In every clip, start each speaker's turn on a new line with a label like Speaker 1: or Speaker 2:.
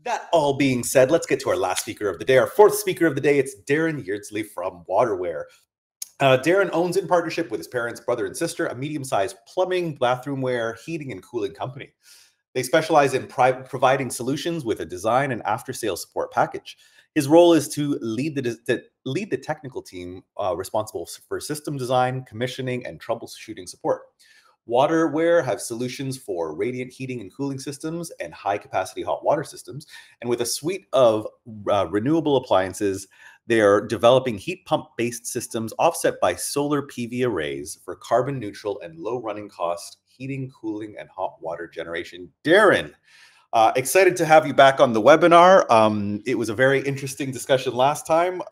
Speaker 1: That all being said, let's get to our last speaker of the day. Our fourth speaker of the day, it's Darren Yearsley from Waterware. Darren owns, in partnership with his parents, brother, and sister, a medium-sized plumbing, bathroomware, heating, and cooling company. They specialize in providing solutions with a design and after-sales support package. His role is to lead the technical team responsible for system design, commissioning, and troubleshooting support. Waterware have solutions for radiant heating and cooling systems and high-capacity hot water systems. And with a suite of renewable appliances, they are developing heat pump-based systems offset by solar PV arrays for carbon neutral and low running cost heating, cooling, and hot water generation. Darren, excited to have you back on the webinar. It was a very interesting discussion last time.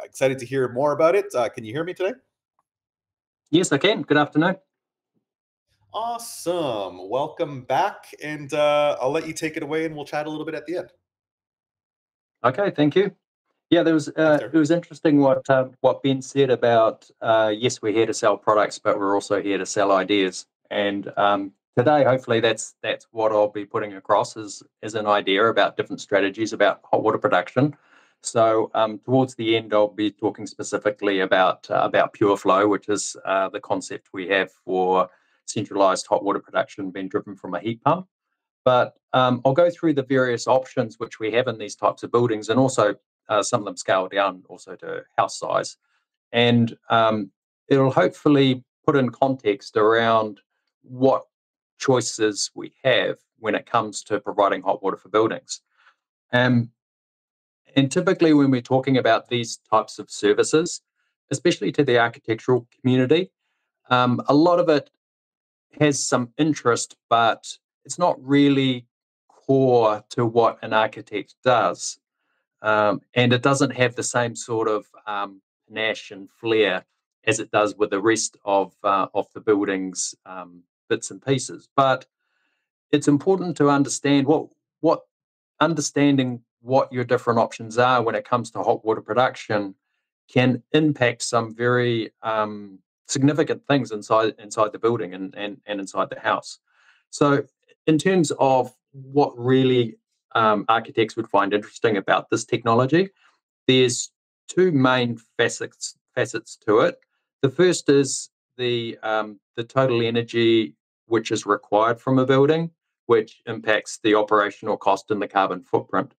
Speaker 1: Excited to hear more about it. Can you hear me today?
Speaker 2: Yes, I can. Good afternoon.
Speaker 1: Awesome. Welcome back. And I'll let you take it away and we'll chat a little bit at the end.
Speaker 2: Okay, thank you. Yeah, it was interesting what Ben said about yes, we're here to sell products, but we're also here to sell ideas. And today, hopefully, that's what I'll be putting across as an idea about different strategies about hot water production. So towards the end, I'll be talking specifically about pure flow, which is the concept we have for centralized hot water production being driven from a heat pump. But I'll go through the various options which we have in these types of buildings, and also some of them scale down also to house size. And it'll hopefully put in context around what choices we have when it comes to providing hot water for buildings. And typically when we're talking about these types of services, especially to the architectural community, a lot of it has some interest, but it's not really core to what an architect does. And it doesn't have the same sort of panache and flair as it does with the rest of the building's bits and pieces. But it's important to understand understanding what your different options are when it comes to hot water production can impact some very significant things inside the building and inside the house. So in terms of what really architects would find interesting about this technology, there's two main facets to it. The first is the total energy which is required from a building, which impacts the operational cost and the carbon footprint.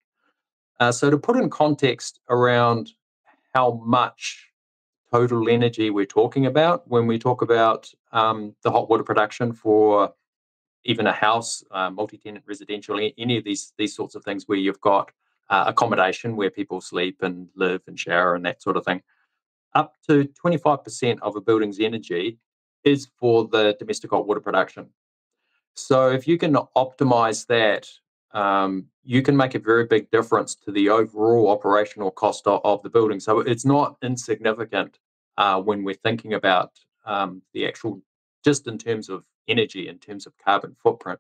Speaker 2: So to put in context around how much total energy we're talking about when we talk about the hot water production for even a house, multi-tenant residential, any of these sorts of things where you've got accommodation where people sleep and live and shower and that sort of thing, up to 25% of a building's energy is for the domestic hot water production. So if you can optimize that, you can make a very big difference to the overall operational cost of the building. So it's not insignificant when we're thinking about the actual, just in terms of energy, in terms of carbon footprint.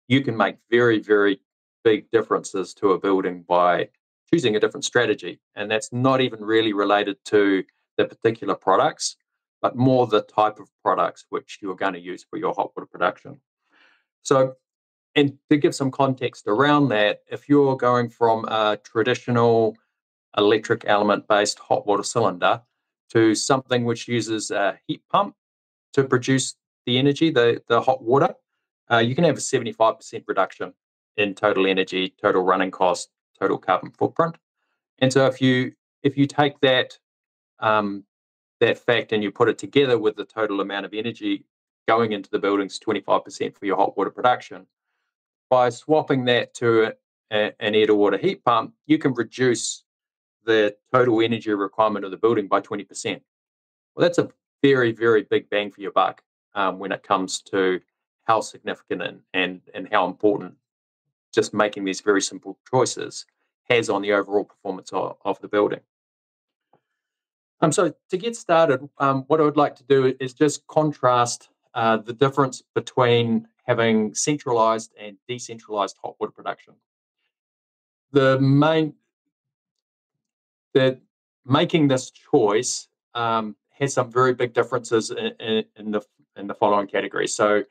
Speaker 2: You can make very, very big differences to a building by choosing a different strategy. And that's not even really related to the particular products, but more the type of products which you're going to use for your hot water production. So, and to give some context around that, if you're going from a traditional electric element-based hot water cylinder to something which uses a heat pump to produce the energy, the hot water, you can have a 75% reduction in total energy, total running cost, total carbon footprint. And so if you take that fact and you put it together with the total amount of energy going into the building's 25% for your hot water production, by swapping that to an air-to-water heat pump, you can reduce the total energy requirement of the building by 20%. Well, that's a very, very big bang for your buck when it comes to how significant and how important just making these very simple choices has on the overall performance of the building. So to get started, what I would like to do is just contrast the difference between having centralized and decentralized hot water production. Making this choice has some very big differences in the following categories. So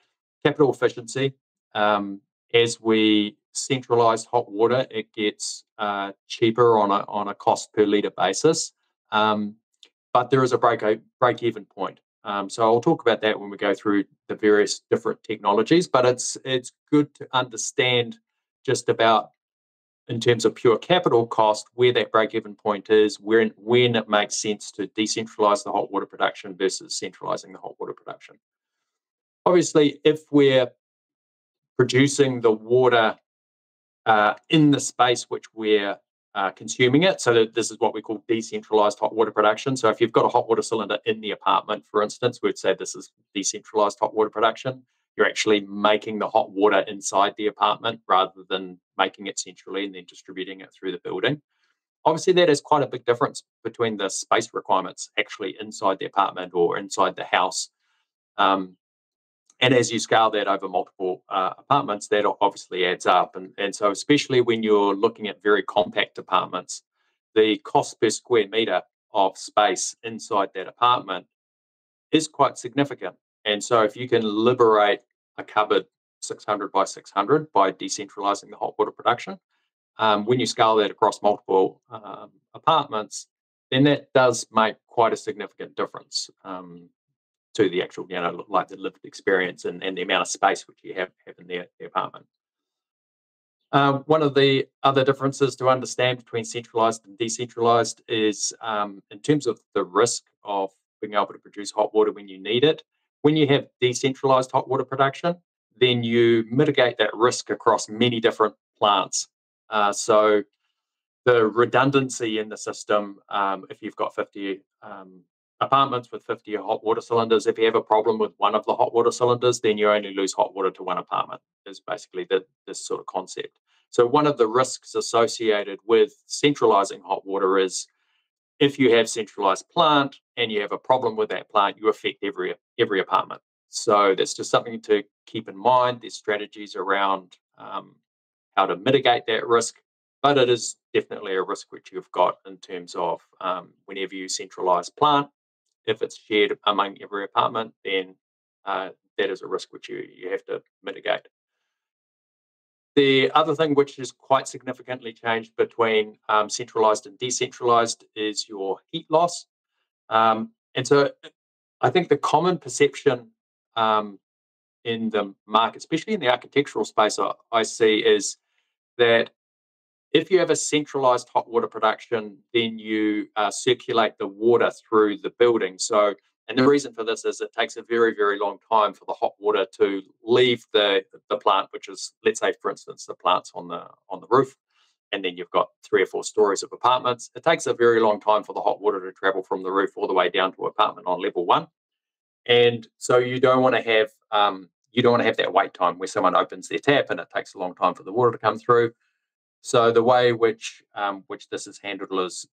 Speaker 2: capital efficiency, as we centralized hot water, it gets cheaper on a cost per litre basis. But there is a break-even point. So I'll talk about that when we go through the various different technologies, but it's good to understand just about, in terms of pure capital cost, where that break-even point is, when it makes sense to decentralize the hot water production versus centralizing the hot water production. Obviously, if we're producing the water in the space which we're consuming it, so that this is what we call decentralized hot water production. So if you've got a hot water cylinder in the apartment, for instance, we'd say this is decentralized hot water production. You're actually making the hot water inside the apartment rather than making it centrally and then distributing it through the building. Obviously, that is quite a big difference between the space requirements actually inside the apartment or inside the house. And as you scale that over multiple apartments, that obviously adds up. And so especially when you're looking at very compact apartments, the cost per square meter of space inside that apartment is quite significant. And so if you can liberate a cupboard 600 by 600 by decentralizing the hot water production, when you scale that across multiple apartments, then that does make quite a significant difference to the actual, like the lived experience and the amount of space which you have in the apartment. One of the other differences to understand between centralized and decentralized is in terms of the risk of being able to produce hot water when you need it. When you have decentralized hot water production, then you mitigate that risk across many different plants. So the redundancy in the system, if you've got 50 apartments with 50 hot water cylinders, if you have a problem with one of the hot water cylinders, then you only lose hot water to one apartment, is basically this sort of concept. So one of the risks associated with centralizing hot water is if you have centralized plant and you have a problem with that plant, you affect every apartment. So that's just something to keep in mind. There's strategies around how to mitigate that risk, but it is definitely a risk which you've got in terms of whenever you centralize plant. If it's shared among every apartment, then that is a risk which you have to mitigate. The other thing which is quite significantly changed between centralized and decentralized is your heat loss. And so I think the common perception in the market, especially in the architectural space, I see is that if you have a centralized hot water production, then you circulate the water through the building. So, and the reason for this is it takes a very, very long time for the hot water to leave the plant, which is, let's say, for instance, the plant's on the roof, and then you've got 3 or 4 stories of apartments. It takes a very long time for the hot water to travel from the roof all the way down to apartment on level 1. And so you don't want to have that wait time where someone opens their tap and it takes a long time for the water to come through. So the way which this is handled is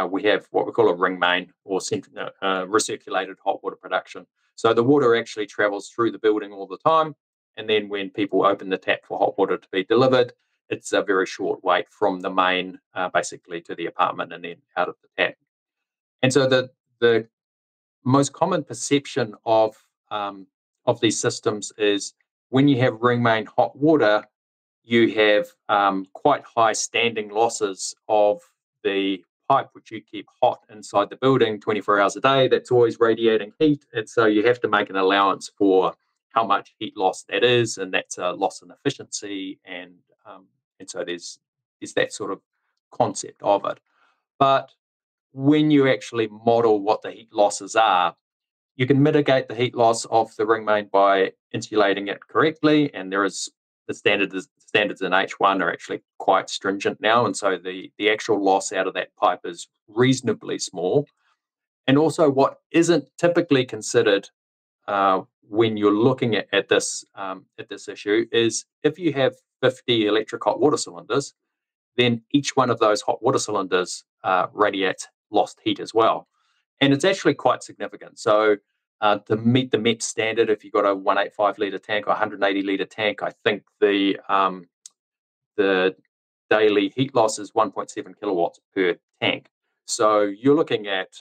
Speaker 2: we have what we call a ring main or recirculated hot water production. So the water actually travels through the building all the time, and then when people open the tap for hot water to be delivered, it's a very short wait from the main basically to the apartment and then out of the tap. And so the most common perception of these systems is when you have ring main hot water, you have quite high standing losses of the pipe, which you keep hot inside the building 24 hours a day. That's always radiating heat. And so you have to make an allowance for how much heat loss that is. And that's a loss in efficiency. And so there's that sort of concept of it. But when you actually model what the heat losses are, you can mitigate the heat loss of the ring main by insulating it correctly. And there is the standards in H1 are actually quite stringent now, and so the actual loss out of that pipe is reasonably small. And also, what isn't typically considered when you're looking at this issue is if you have 50 electric hot water cylinders, then each one of those hot water cylinders radiates lost heat as well, and it's actually quite significant. So to meet the MET standard, if you've got a 185 litre tank or 180 litre tank, I think the daily heat loss is 1.7 kilowatts per tank. So you're looking at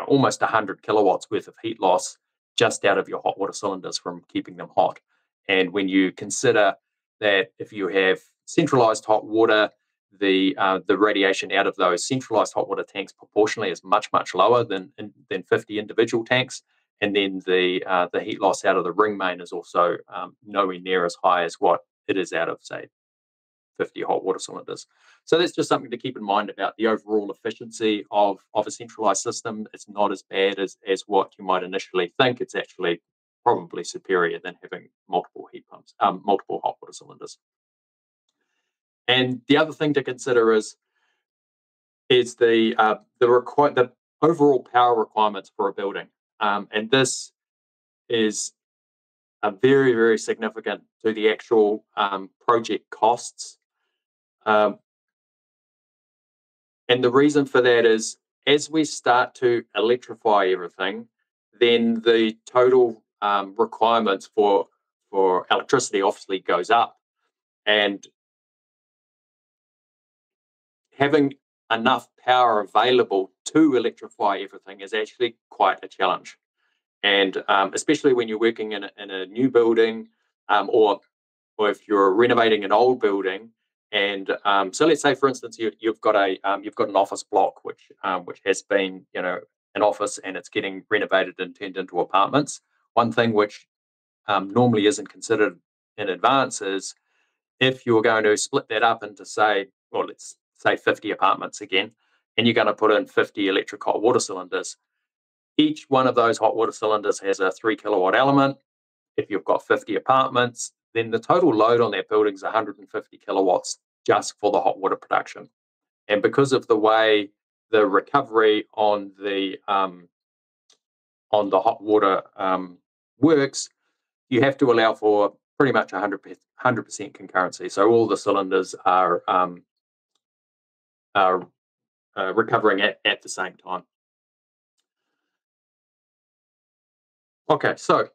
Speaker 2: almost 100 kilowatts worth of heat loss just out of your hot water cylinders from keeping them hot. And when you consider that if you have centralized hot water, the radiation out of those centralized hot water tanks proportionally is much lower than 50 individual tanks, and then the heat loss out of the ring main is also nowhere near as high as what it is out of, say, 50 hot water cylinders. So that's just something to keep in mind about the overall efficiency of a centralized system. It's not as bad as what you might initially think. It's actually probably superior than having multiple heat pumps, multiple hot water cylinders. And the other thing to consider is the overall power requirements for a building, and this is very significant to the actual project costs. And the reason for that is, as we start to electrify everything, then the total requirements for electricity obviously goes up, and having enough power available to electrify everything is actually quite a challenge. And especially when you're working in a new building, or if you're renovating an old building. And so let's say, for instance, you've got an office block which has been, an office, and it's getting renovated and turned into apartments. One thing which normally isn't considered in advance is, if you're going to split that up into, let's say 50 apartments again, and you're going to put in 50 electric hot water cylinders, each one of those hot water cylinders has a 3 kilowatt element. If you've got 50 apartments, then the total load on that building is 150 kilowatts just for the hot water production. And because of the way the recovery on the hot water works, you have to allow for pretty much 100% concurrency. So all the cylinders are recovering at the same time. Okay, so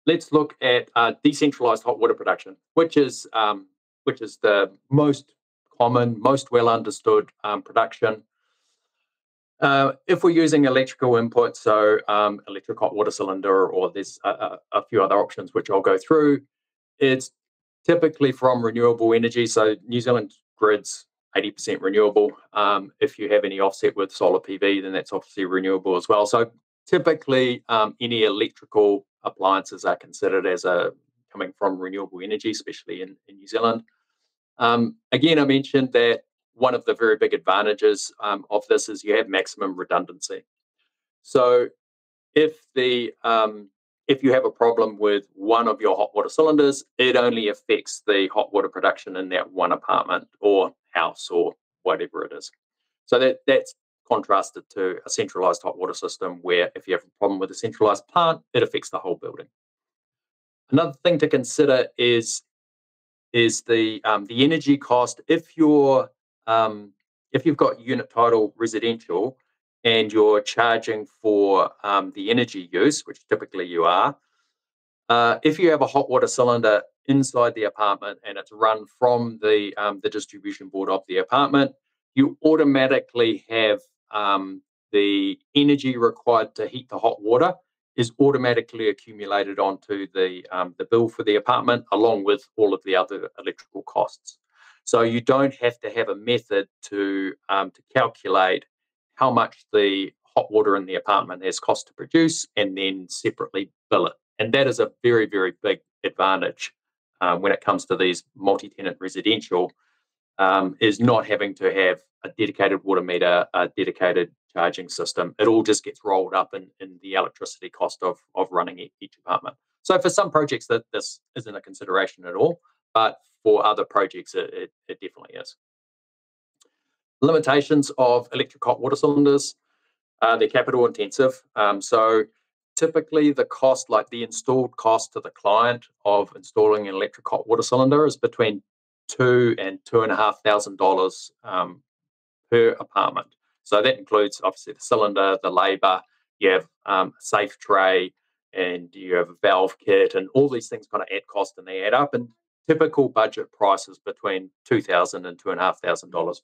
Speaker 2: let's look at decentralized hot water production, which is the most common, most well understood production. If we're using electrical input, so electric hot water cylinder, or there's a few other options which I'll go through, it's typically from renewable energy. So New Zealand grids 80% renewable. If you have any offset with solar PV, then that's obviously renewable as well. So typically, any electrical appliances are considered as coming from renewable energy, especially in New Zealand. Again, I mentioned that one of the very big advantages of this is you have maximum redundancy. So if you have a problem with one of your hot water cylinders, it only affects the hot water production in that one apartment or house or whatever it is. So that's contrasted to a centralized hot water system, where if you have a problem with a centralized plant, it affects the whole building. Another thing to consider is the energy cost. If you've got unit title residential and you're charging for the energy use, which typically you are, if you have a hot water cylinder inside the apartment and it's run from the distribution board of the apartment, you automatically have the energy required to heat the hot water is automatically accumulated onto the bill for the apartment, along with all of the other electrical costs. So you don't have to have a method to calculate how much the hot water in the apartment has cost to produce and then separately bill it. And that is a very, very big advantage when it comes to these multi-tenant residential, is not having to have a dedicated water meter, a dedicated charging system. It all just gets rolled up in the electricity cost of running each apartment. So for some projects that this isn't a consideration at all, but for other projects it definitely is. Limitations of electric hot water cylinders, they're capital intensive. So typically the cost, like the installed cost to the client of installing an electric hot water cylinder, is between $2,000 and $2,500 per apartment. So that includes obviously the cylinder, the labour, you have a safe tray, and you have a valve kit, and all these things kind of add cost and they add up. And typical budget price is between $2,000 and $2,500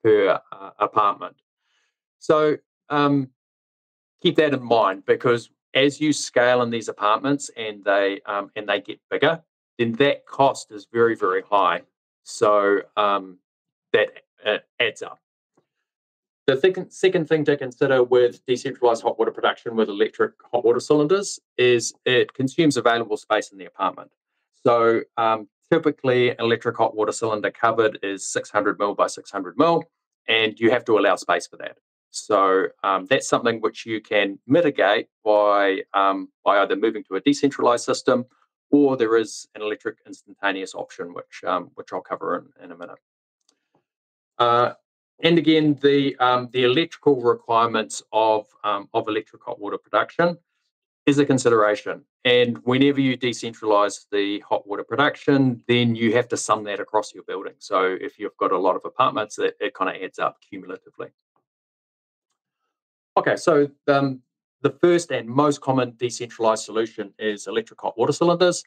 Speaker 2: per apartment. So keep that in mind, because as you scale in these apartments and they get bigger, then that cost is very, very high. So that adds up. The second thing to consider with decentralized hot water production with electric hot water cylinders is it consumes available space in the apartment. So typically, an electric hot water cylinder cupboard is 600 mil by 600 mil, and you have to allow space for that. So that's something which you can mitigate by either moving to a decentralized system, or there is an electric instantaneous option, which I'll cover in a minute. And again, the electrical requirements of electric hot water production is a consideration. And whenever you decentralize the hot water production, then you have to sum that across your building. So if you've got a lot of apartments, it kind of adds up cumulatively. Okay, so the first and most common decentralized solution is electric hot water cylinders.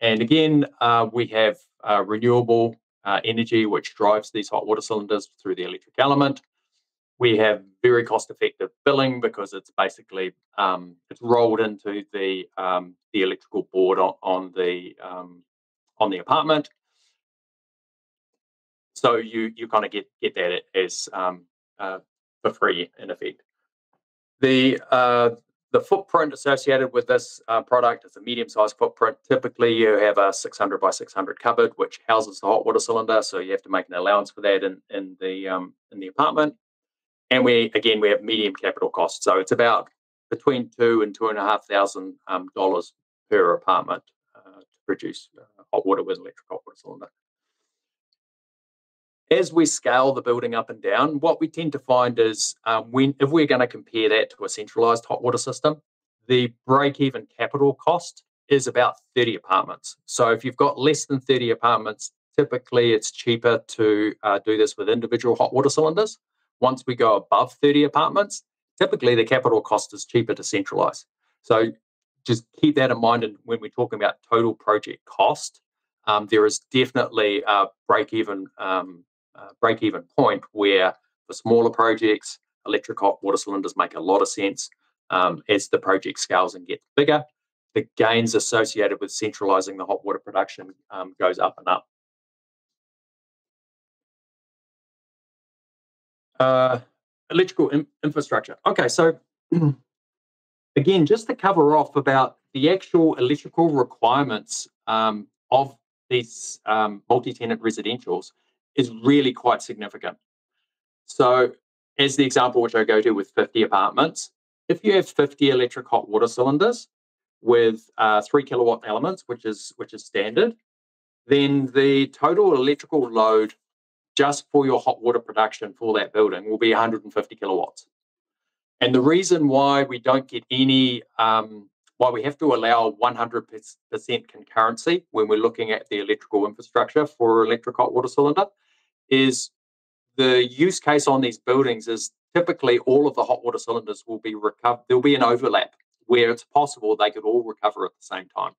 Speaker 2: And again, we have renewable energy, which drives these hot water cylinders through the electric element. We have very cost-effective billing because it's basically it's rolled into the electrical board on the apartment. So you kind of get that as for free in effect. The footprint associated with this product is a medium-sized footprint. Typically, you have a 600 by 600 cupboard, which houses the hot water cylinder, so you have to make an allowance for that in the apartment. And we have medium capital costs, so it's about between $2,000 and $2,500 per apartment to produce hot water with electric hot water cylinder. As we scale the building up and down, what we tend to find is if we're going to compare that to a centralized hot water system, the break-even capital cost is about 30 apartments. So if you've got less than 30 apartments, typically it's cheaper to do this with individual hot water cylinders. Once we go above 30 apartments, typically the capital cost is cheaper to centralize. So just keep that in mind when we're talking about total project cost. There is definitely a break-even point where for smaller projects, electric hot water cylinders make a lot of sense. As the project scales and gets bigger, the gains associated with centralizing the hot water production goes up and up. Electrical infrastructure. Okay, so again, just to cover off about the actual electrical requirements of these multi-tenant residentials is really quite significant. So as the example which I go to with 50 apartments, if you have 50 electric hot water cylinders with 3 kilowatt elements, which is standard, then the total electrical load just for your hot water production for that building will be 150 kilowatts. And the reason why we don't get any, why we have to allow 100% concurrency when we're looking at the electrical infrastructure for electric hot water cylinder is the use case on these buildings is typically all of the hot water cylinders will be recovered. There'll be an overlap where it's possible they could all recover at the same time.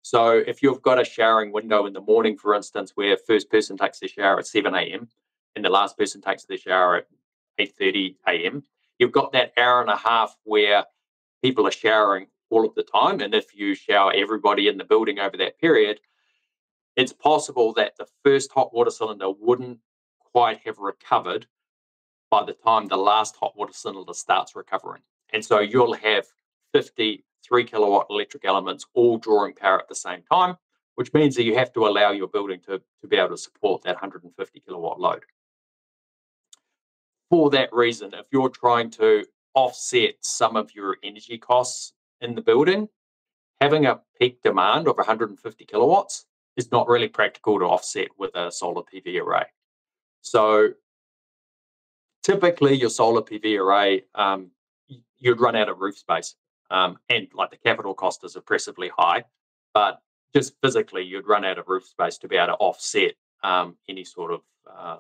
Speaker 2: So if you've got a showering window in the morning, for instance, where first person takes their shower at 7 a.m. and the last person takes their shower at 8:30 a.m., you've got that hour and a half where people are showering all of the time. And if you shower everybody in the building over that period, it's possible that the first hot water cylinder wouldn't quite have recovered by the time the last hot water cylinder starts recovering. And so you'll have 50 3 kilowatt electric elements all drawing power at the same time, which means that you have to allow your building to be able to support that 150 kilowatt load. For that reason, if you're trying to offset some of your energy costs in the building, having a peak demand of 150 kilowatts is not really practical to offset with a solar PV array. So typically your solar PV array, you'd run out of roof space. And like the capital cost is oppressively high, but just physically you'd run out of roof space to be able to offset any sort of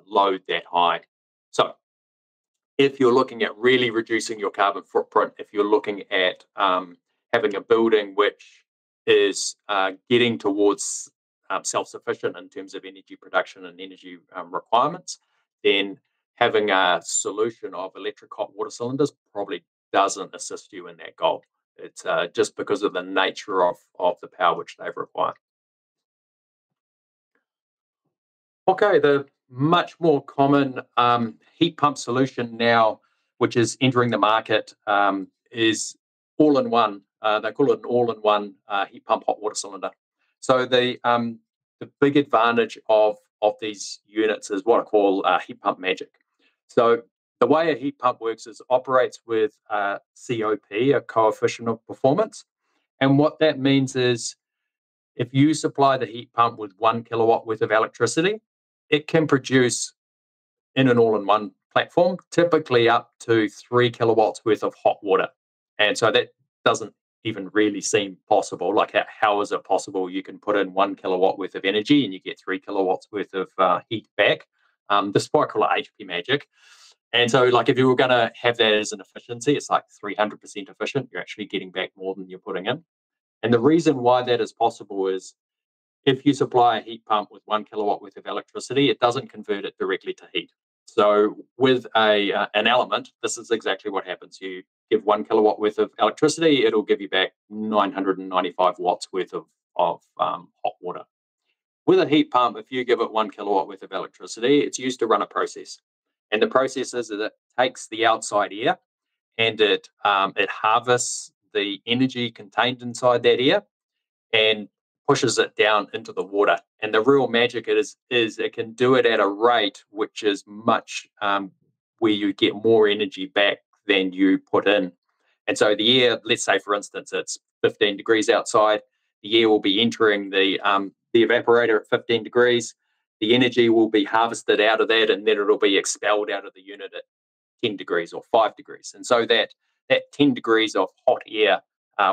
Speaker 2: load that high. So if you're looking at really reducing your carbon footprint, if you're looking at having a building which is getting towards self-sufficient in terms of energy production and energy requirements, then having a solution of electric hot water cylinders probably doesn't assist you in that goal. It's just because of the nature of the power which they require. Okay, the much more common heat pump solution now, which is entering the market, is all-in-one. They call it an all-in-one heat pump hot water cylinder. So the big advantage of these units is what I call heat pump magic. So the way a heat pump works is operates with COP, a coefficient of performance, and what that means is if you supply the heat pump with 1 kilowatt worth of electricity, it can produce in an all-in-one platform, typically up to 3 kilowatts worth of hot water. And so that doesn't even really seem possible. Like, how is it possible you can put in 1 kilowatt worth of energy and you get 3 kilowatts worth of heat back? Despite call it HP magic. And so, like, if you were going to have that as an efficiency, it's like 300% efficient. You're actually getting back more than you're putting in. And the reason why that is possible is if you supply a heat pump with 1 kilowatt worth of electricity, it doesn't convert it directly to heat. So with an element, this is exactly what happens. You give 1 kilowatt worth of electricity, it'll give you back 995 watts worth of hot water. With a heat pump, if you give it 1 kilowatt worth of electricity, it's used to run a process. And the process is that it takes the outside air and it harvests the energy contained inside that air and pushes it down into the water. And the real magic is it can do it at a rate which is much where you get more energy back than you put in. And so the air, let's say for instance, it's 15 degrees outside, the air will be entering the evaporator at 15 degrees. The energy will be harvested out of that, and then it'll be expelled out of the unit at 10 degrees or 5 degrees. And so that 10 degrees of hot air,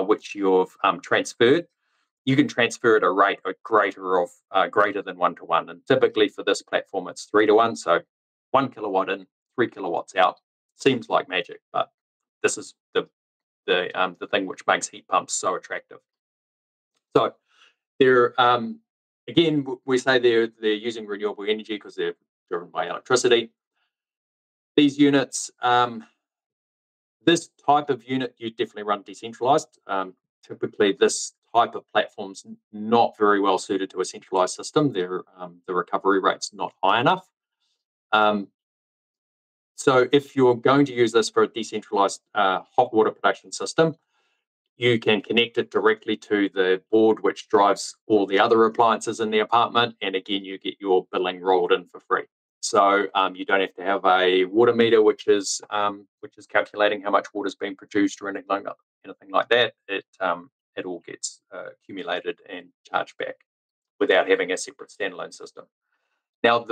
Speaker 2: which you've transferred, you can transfer at a rate greater than 1-to-1. And typically for this platform, it's 3-to-1. So 1 kilowatt in, 3 kilowatts out. Seems like magic, but this is the thing which makes heat pumps so attractive. So they're again, we say they're using renewable energy because they're driven by electricity. These units, this type of unit, you definitely run decentralized. Typically, this type of platform's not very well suited to a centralized system. The recovery rate's not high enough. So if you're going to use this for a decentralized hot water production system, you can connect it directly to the board which drives all the other appliances in the apartment, and again, you get your billing rolled in for free. So you don't have to have a water meter which is calculating how much water is being produced or anything like that. It all gets accumulated and charged back without having a separate standalone system. Now,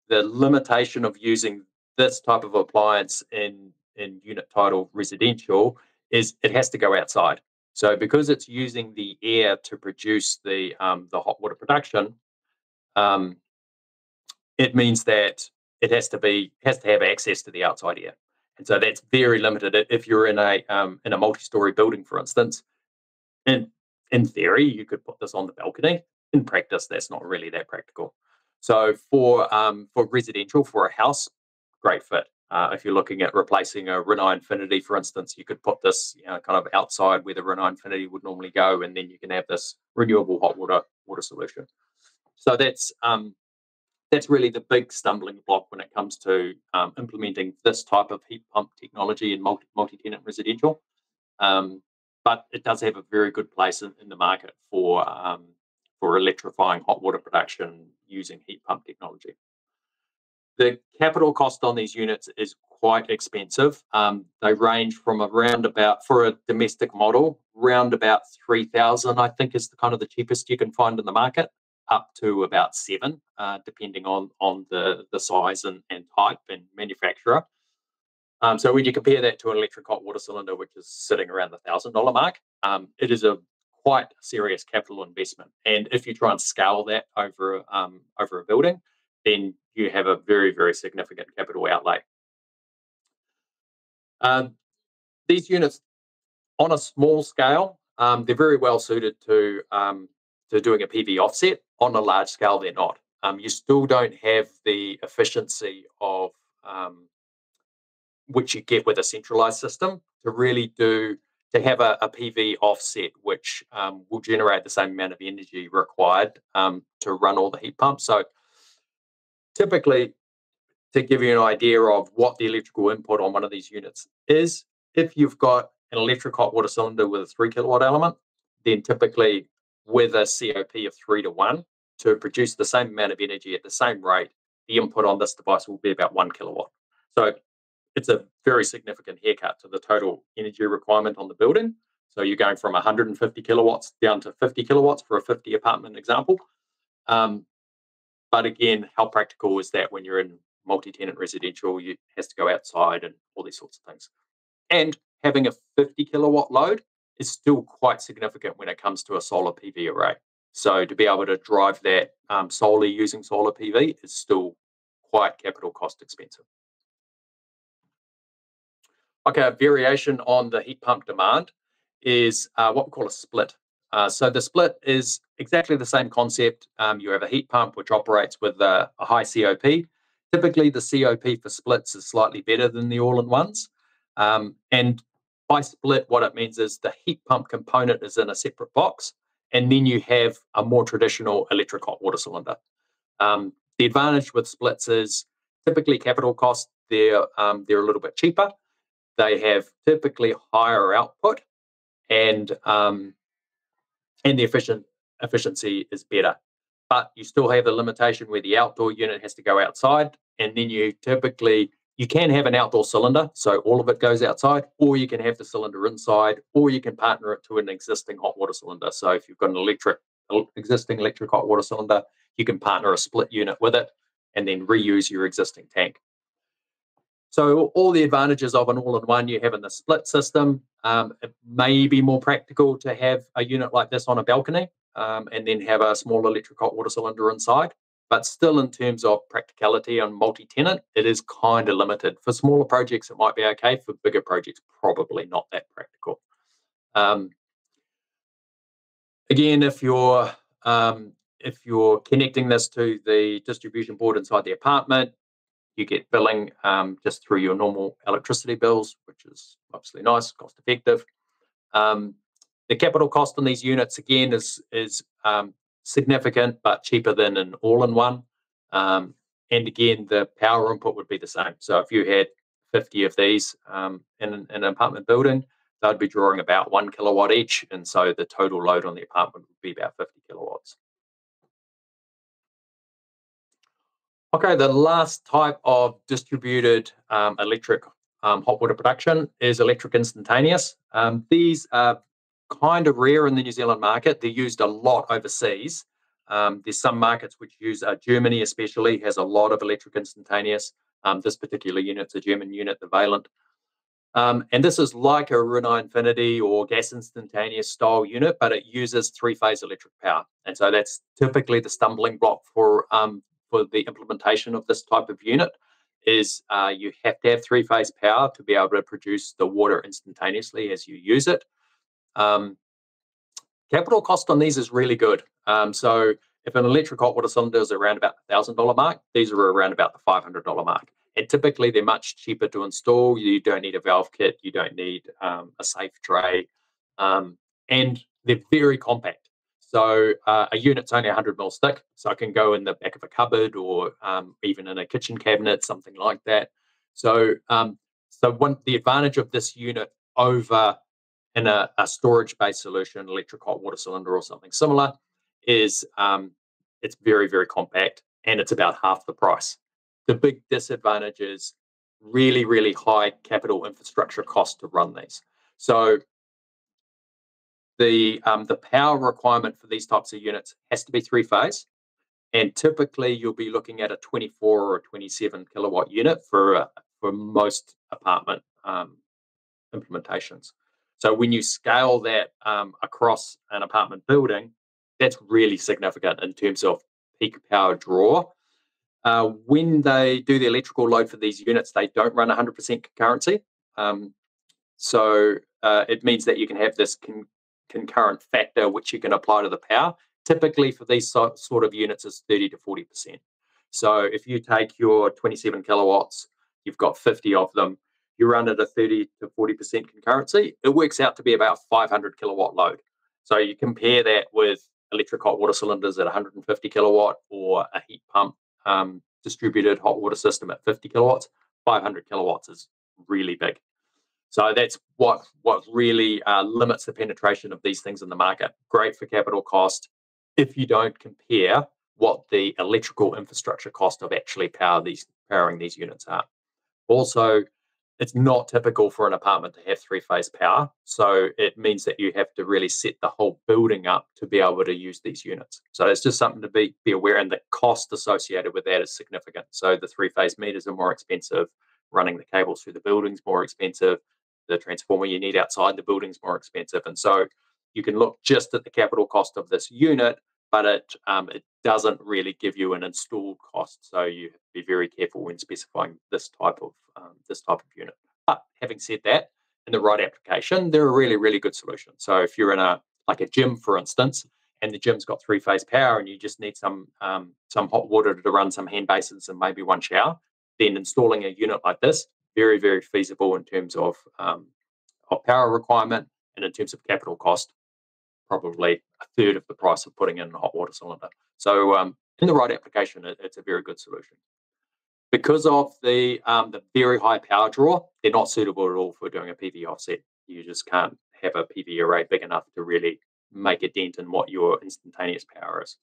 Speaker 2: the limitation of using this type of appliance in unit title residential is it has to go outside. So because it's using the air to produce the hot water production, it means that it has to have access to the outside air, and so that's very limited. If you're in a multi-story building, for instance, in theory, you could put this on the balcony. In practice, that's not really that practical. So for residential, for a house, great fit. If you're looking at replacing a Rinnai Infinity, for instance, you could put this kind of outside where the Rinnai Infinity would normally go, and then you can have this renewable hot water solution. So that's really the big stumbling block when it comes to implementing this type of heat pump technology in multi-tenant residential. But it does have a very good place in the market for electrifying hot water production using heat pump technology. The capital cost on these units is quite expensive. They range from around about, for a domestic model, around about 3,000, I think, is the cheapest you can find in the market, up to about 7, depending on the size and type and manufacturer. So when you compare that to an electric hot water cylinder, which is sitting around the $1,000 mark, it is a quite serious capital investment. And if you try and scale that over a building, then you have a very, very significant capital outlay. These units, on a small scale, they're very well suited to doing a PV offset. On a large scale, they're not. You still don't have the efficiency of which you get with a centralized system to have a PV offset which will generate the same amount of energy required to run all the heat pumps. So typically, to give you an idea of what the electrical input on one of these units is, if you've got an electric hot water cylinder with a 3 kilowatt element, then typically with a COP of 3 to 1, to produce the same amount of energy at the same rate, the input on this device will be about 1 kilowatt. So it's a very significant haircut to the total energy requirement on the building. So you're going from 150 kilowatts down to 50 kilowatts for a 50 apartment example. But again, how practical is that when you're in multi-tenant residential? You has to go outside and all these sorts of things. And having a 50 kilowatt load is still quite significant when it comes to a solar PV array. So to be able to drive that solely using solar PV is still quite capital cost expensive. Okay, a variation on the heat pump demand is what we call a split. So the split is exactly the same concept. You have a heat pump which operates with a high COP. Typically, the COP for splits is slightly better than the all-in-ones. And by split, what it means is the heat pump component is in a separate box, and then you have a more traditional electric hot water cylinder. The advantage with splits is typically capital costs, they're a little bit cheaper. They have typically higher output, and the efficiency is better. But you still have a limitation where the outdoor unit has to go outside, and then you can have an outdoor cylinder, so all of it goes outside, or you can have the cylinder inside, or you can partner it to an existing hot water cylinder. So if you've got an existing electric hot water cylinder, you can partner a split unit with it and then reuse your existing tank. So all the advantages of an all-in-one you have in the split system. It may be more practical to have a unit like this on a balcony and then have a small electric hot water cylinder inside. But still, in terms of practicality on multi-tenant, it is kind of limited. For smaller projects, it might be okay. For bigger projects, probably not that practical. Again, if you're connecting this to the distribution board inside the apartment, you get billing just through your normal electricity bills, which is obviously nice, cost effective. The capital cost on these units, again, is significant, but cheaper than an all-in-one. And again, the power input would be the same. So if you had 50 of these in an apartment building, they'd be drawing about 1 kilowatt each. And so the total load on the apartment would be about 50 kilowatts. Okay, the last type of distributed electric hot water production is electric instantaneous. These are kind of rare in the New Zealand market. They're used a lot overseas. There's some markets which use, Germany especially has a lot of electric instantaneous. This particular unit's a German unit, the Valent. And this is like a Rinnai Infinity or gas instantaneous style unit, but it uses three-phase electric power. And so that's typically the stumbling block for the implementation of this type of unit is you have to have three-phase power to be able to produce the water instantaneously as you use it. Capital cost on these is really good. So if an electric hot water cylinder is around about the $1,000 mark, these are around about the $500 mark. And typically they're much cheaper to install. You don't need a valve kit. You don't need a safe tray. And they're very compact. So a unit's only 100 mil thick, so it can go in the back of a cupboard or even in a kitchen cabinet, something like that. So, the advantage of this unit over in a storage-based solution, electric hot water cylinder or something similar, is it's very, very compact and it's about half the price. The big disadvantage is really, really high capital infrastructure cost to run these. So the power requirement for these types of units has to be three-phase, and typically you'll be looking at a 24 or 27 kilowatt unit for most apartment implementations. So when you scale that across an apartment building, that's really significant in terms of peak power draw. When they do the electrical load for these units, they don't run 100% concurrency. So it means that you can have this concurrent factor which you can apply to the power. Typically for these sort of units is 30 to 40%. So if you take your 27 kilowatts, you've got 50 of them, you run at a 30 to 40% concurrency, it works out to be about 500 kilowatt load. So you compare that with electric hot water cylinders at 150 kilowatt or a heat pump distributed hot water system at 50 kilowatts. 500 kilowatts is really big. So that's what really limits the penetration of these things in the market. Great for capital cost if you don't compare what the electrical infrastructure cost of actually powering these units are. Also, it's not typical for an apartment to have three-phase power, so it means that you have to really set the whole building up to be able to use these units. So it's just something to be aware, and the cost associated with that is significant. So the three-phase meters are more expensive, running the cables through the building's more expensive, the transformer you need outside the building's more expensive, and so you can look just at the capital cost of this unit, but it doesn't really give you an installed cost. So you have to be very careful when specifying this type of unit. But having said that, in the right application, they're a really, really good solution. So if you're in a gym, for instance, and the gym's got three-phase power, and you just need some hot water to run some hand basins and maybe one shower, then installing a unit like this, very, very feasible in terms of power requirement, and in terms of capital cost, probably a third of the price of putting in a hot water cylinder. So in the right application, it's a very good solution. Because of the very high power draw, they're not suitable at all for doing a PV offset. You just can't have a PV array big enough to really make a dent in what your instantaneous power is.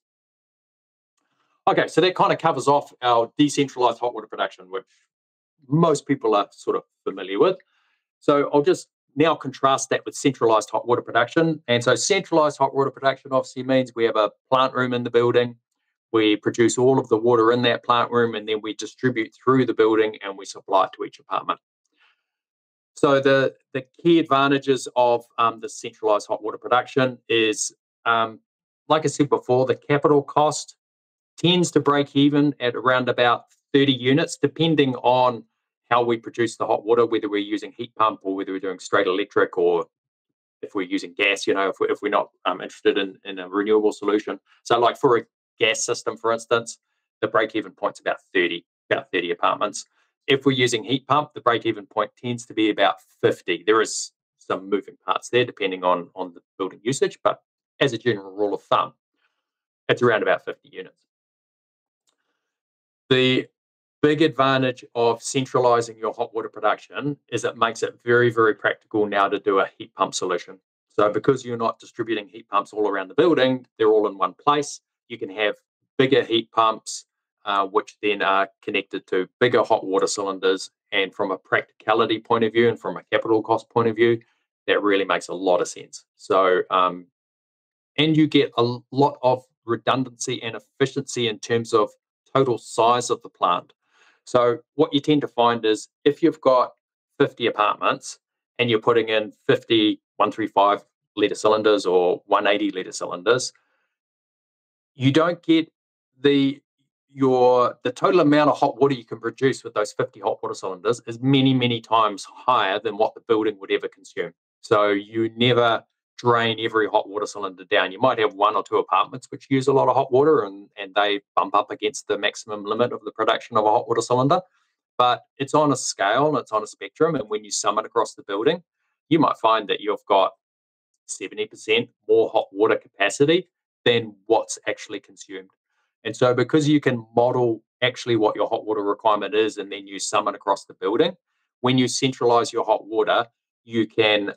Speaker 2: Okay, so that kind of covers off our decentralized hot water production, which most people are sort of familiar with. So I'll just now contrast that with centralized hot water production. And so centralized hot water production obviously means we have a plant room in the building. We produce all of the water in that plant room, and then we distribute through the building and we supply it to each apartment. So the key advantages of the centralized hot water production is, like I said before, the capital cost tends to break even at around about 30 units, depending on how we produce the hot water, whether we're using heat pump or whether we're doing straight electric, or if we're using gas, if we're not interested in a renewable solution. So like for a gas system, for instance, the break-even point's about 30 apartments. If we're using heat pump, the break-even point tends to be about 50. There is some moving parts there depending on the building usage, but as a general rule of thumb, it's around about 50 units. The big advantage of centralizing your hot water production is it makes it very, very practical now to do a heat pump solution. So because you're not distributing heat pumps all around the building, they're all in one place. You can have bigger heat pumps, which then are connected to bigger hot water cylinders. And from a practicality point of view and from a capital cost point of view, that really makes a lot of sense. So, and you get a lot of redundancy and efficiency in terms of total size of the plant. So what you tend to find is if you've got 50 apartments and you're putting in 50 135 litre cylinders or 180 litre cylinders, you don't get the total amount of hot water you can produce with those 50 hot water cylinders is many, many times higher than what the building would ever consume. So you never drain every hot water cylinder down. You might have one or two apartments which use a lot of hot water and they bump up against the maximum limit of the production of a hot water cylinder. But it's on a scale and it's on a spectrum. And when you sum it across the building, you might find that you've got 70% more hot water capacity than what's actually consumed. And so because you can model actually what your hot water requirement is and then you sum it across the building, when you centralize your hot water, you can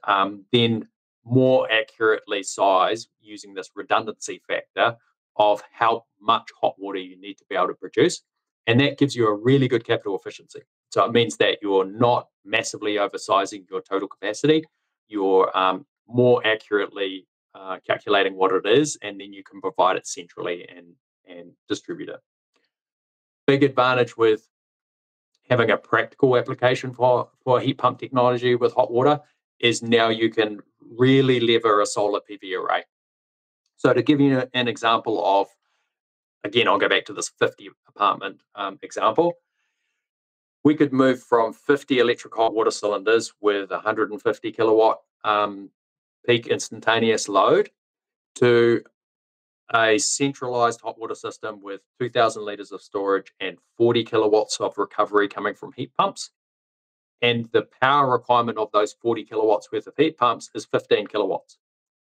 Speaker 2: then more accurately size using this redundancy factor of how much hot water you need to be able to produce. And that gives you a really good capital efficiency. So it means that you're not massively oversizing your total capacity. You're more accurately calculating what it is, and then you can provide it centrally and distribute it. Big advantage with having a practical application for heat pump technology with hot water is now you can really lever a solar PV array. So to give you an example of, again, I'll go back to this 50 apartment example. We could move from 50 electric hot water cylinders with 150 kilowatt peak instantaneous load to a centralized hot water system with 2,000 litres of storage and 40 kilowatts of recovery coming from heat pumps. And the power requirement of those 40 kilowatts worth of heat pumps is 15 kilowatts.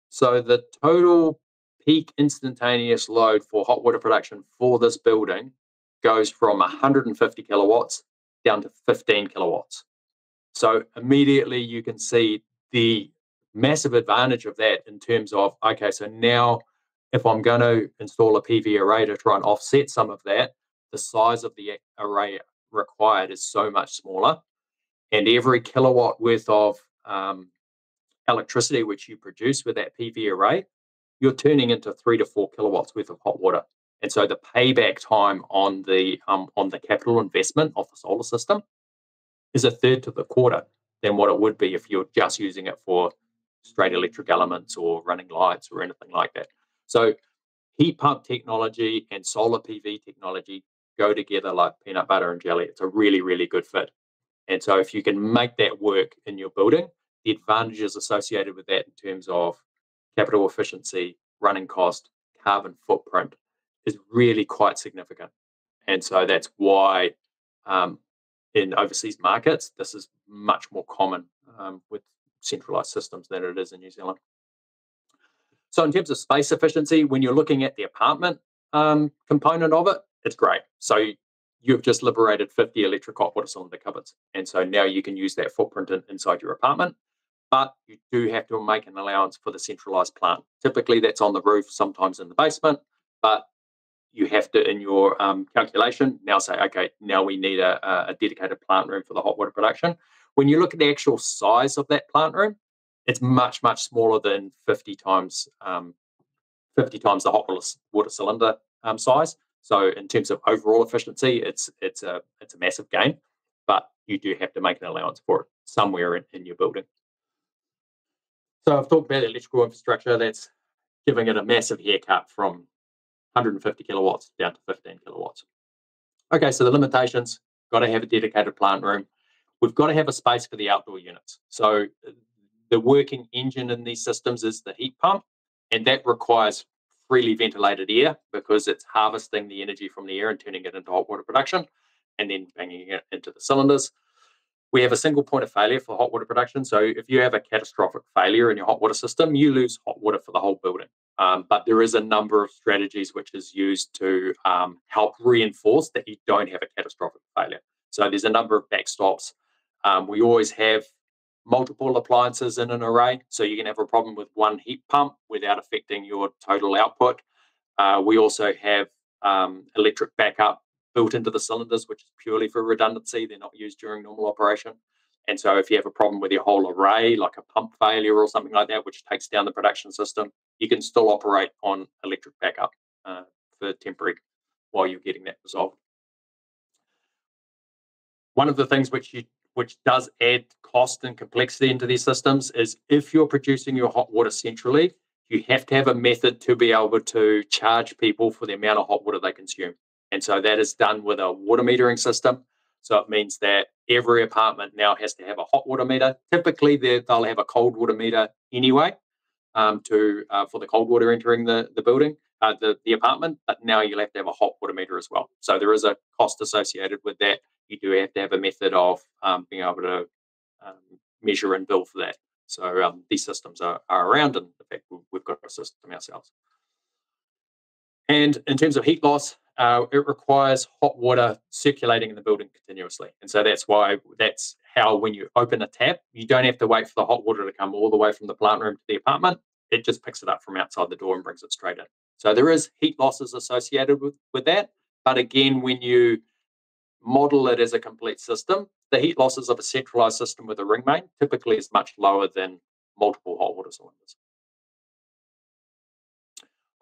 Speaker 2: So the total peak instantaneous load for hot water production for this building goes from 150 kilowatts down to 15 kilowatts. So immediately you can see the massive advantage of that in terms of, okay, so now if I'm going to install a PV array to try and offset some of that, the size of the array required is so much smaller. And every kilowatt worth of electricity which you produce with that PV array, you're turning into 3 to 4 kilowatts worth of hot water. And so the payback time on the capital investment of the solar system is a third to the quarter than what it would be if you're just using it for straight electric elements or running lights or anything like that. So heat pump technology and solar PV technology go together like peanut butter and jelly. It's a really, really good fit. And so if you can make that work in your building, the advantages associated with that in terms of capital efficiency, running cost, carbon footprint is really quite significant. And so that's why in overseas markets, this is much more common with centralized systems than it is in New Zealand. So in terms of space efficiency, when you're looking at the apartment component of it, it's great. So you've just liberated 50 electric hot water cylinder cupboards. And so now you can use that footprint inside your apartment, but you do have to make an allowance for the centralized plant. Typically that's on the roof, sometimes in the basement, but you have to, in your calculation, now say, okay, now we need a dedicated plant room for the hot water production. When you look at the actual size of that plant room, it's much, much smaller than 50 times the hot water cylinder size. So in terms of overall efficiency, it's a massive gain, but you do have to make an allowance for it somewhere in your building. So I've talked about electrical infrastructure. That's giving it a massive haircut from 150 kilowatts down to 15 kilowatts. Okay, so the limitations, got to have a dedicated plant room. We've got to have a space for the outdoor units. So the working engine in these systems is the heat pump, and that requires freely ventilated air because it's harvesting the energy from the air and turning it into hot water production and then banging it into the cylinders. We have a single point of failure for hot water production. So if you have a catastrophic failure in your hot water system, you lose hot water for the whole building. But there is a number of strategies which is used to help reinforce that you don't have a catastrophic failure. So there's a number of backstops. We always have multiple appliances in an array. So you can have a problem with one heat pump without affecting your total output. We also have electric backup built into the cylinders, which is purely for redundancy. They're not used during normal operation. And so if you have a problem with your whole array, like a pump failure or something like that, which takes down the production system, you can still operate on electric backup for temporary while you're getting that resolved. One of the things which does add cost and complexity into these systems is if you're producing your hot water centrally, you have to have a method to be able to charge people for the amount of hot water they consume. And so that is done with a water metering system. So it means that every apartment now has to have a hot water meter. Typically, they'll have a cold water meter anyway for the cold water entering the building, the apartment. But now you'll have to have a hot water meter as well. So there is a cost associated with that. You do have to have a method of being able to measure and bill for that. So these systems are around, and in fact, we've got a system ourselves. And in terms of heat loss, it requires hot water circulating in the building continuously. And so that's how when you open a tap, you don't have to wait for the hot water to come all the way from the plant room to the apartment. It just picks it up from outside the door and brings it straight in. So there is heat losses associated with that. But again, when you model it as a complete system, the heat losses of a centralized system with a ring main typically is much lower than multiple hot water cylinders.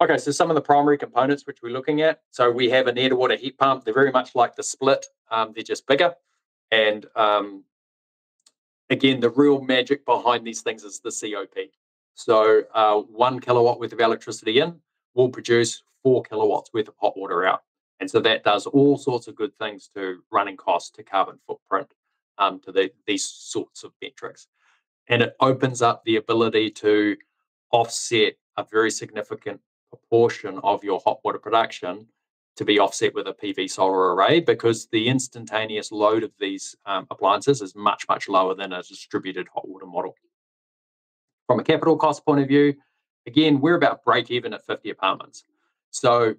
Speaker 2: Okay, so some of the primary components which we're looking at. So we have an air-to-water heat pump. They're very much like the split. They're just bigger. And again, the real magic behind these things is the COP. So 1 kilowatt worth of electricity in will produce 4 kilowatts worth of hot water out. And so that does all sorts of good things to running costs, to carbon footprint, to these sorts of metrics. And it opens up the ability to offset a very significant proportion of your hot water production to be offset with a PV solar array, because the instantaneous load of these appliances is much, much lower than a distributed hot water model. From a capital cost point of view, again, we're about break even at 50 apartments. So